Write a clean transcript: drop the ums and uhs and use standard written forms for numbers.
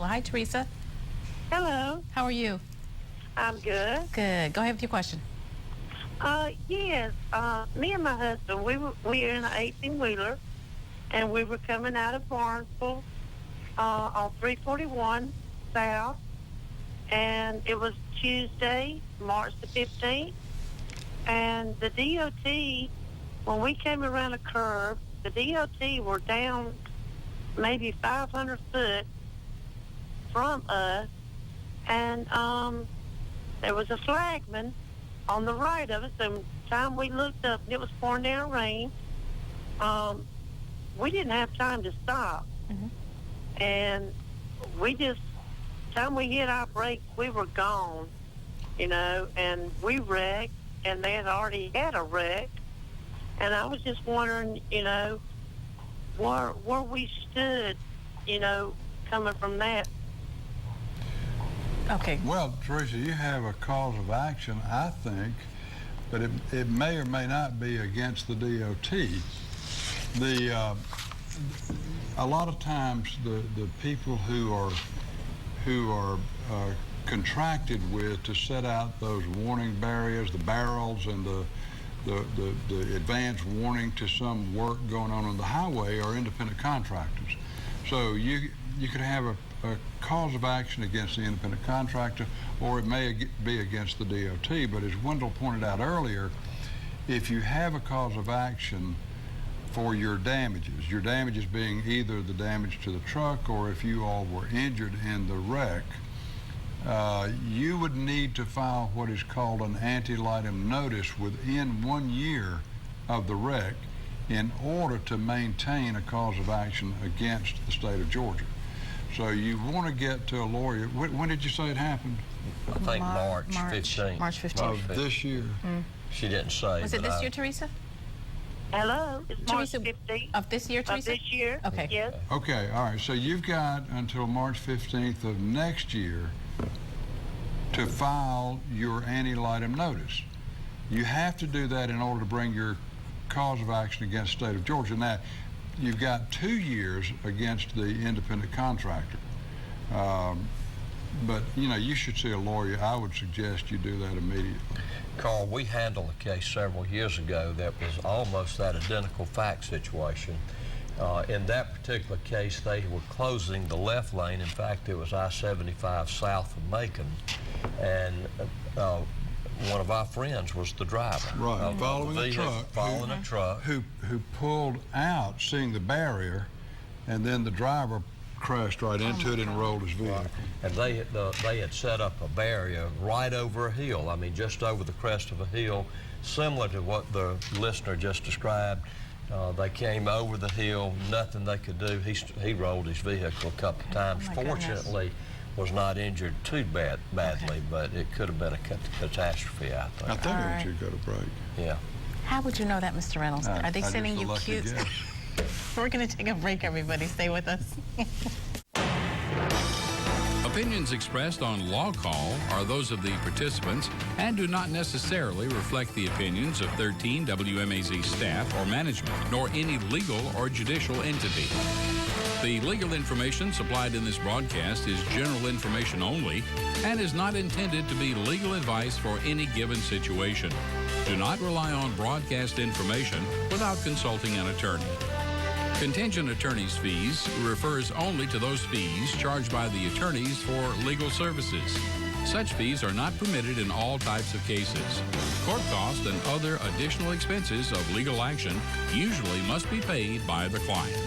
Hi, Teresa. Hello. How are you? I'm good. Good. Go ahead with your question. Yes. Me and my husband, we were in an 18-wheeler, and we were coming out of Barnesville on 341 South, and it was Tuesday, March the 15th, and the DOT, when we came around a curve, the DOT were down maybe 500 foot from us, and there was a flagman on the right of us, and by the time we looked up, it was pouring down rain. We didn't have time to stop. Mm-hmm. And we just, time we hit our brakes, we were gone, and we wrecked, and they had already had a wreck. And I was just wondering, where we stood, coming from that. Okay. Well, Teresa, you have a cause of action, I think, but it may or may not be against the DOT. A lot of times the people who are contracted with to set out those warning barriers, the barrels, and the advance warning to some work going on the highway are independent contractors. So you could have a cause of action against the independent contractor, or it may be against the DOT. But as Wendell pointed out earlier, if you have a cause of action for your damages being either the damage to the truck or if you all were injured in the wreck, you would need to file what is called an ante-litem notice within 1 year of the wreck in order to maintain a cause of action against the state of Georgia. So you want to get to a lawyer. When did you say it happened? I think March 15th. March 15th. Of this year? Mm. She didn't say. Was it this year, Teresa? Hello? It's March Teresa, 15th. Of this year, Teresa? Of this year. Okay. Yes. Okay, all right. So you've got until March 15th of next year to file your ante-litem notice. You have to do that in order to bring your cause of action against the state of Georgia. Now, you've got 2 years against the independent contractor. But, you should see a lawyer. I would suggest you do that immediately. Carl, we handled a case several years ago that was almost that identical fact situation. In that particular case, they were closing the left lane. In fact, it was I-75 south of Macon. And one of our friends was the driver. Right, following a truck. Who pulled out, seeing the barrier, and then the driver crashed right into it and rolled his vehicle. And they had set up a barrier right over a hill. I mean, just over the crest of a hill, similar to what the listener just described. They came over the hill, nothing they could do. He rolled his vehicle a couple of times. Fortunately, was not injured too badly, but it could have been a catastrophe out there. I think that you got a break. Yeah. How would you know that, Mr. Reynolds? Are they sending you cute? We're going to take a break, everybody. Stay with us. Opinions expressed on Law Call are those of the participants and do not necessarily reflect the opinions of 13 WMAZ staff or management, nor any legal or judicial entity. The legal information supplied in this broadcast is general information only and is not intended to be legal advice for any given situation. Do not rely on broadcast information without consulting an attorney. Contingent attorney's fees refers only to those fees charged by the attorneys for legal services. Such fees are not permitted in all types of cases. Court costs and other additional expenses of legal action usually must be paid by the client.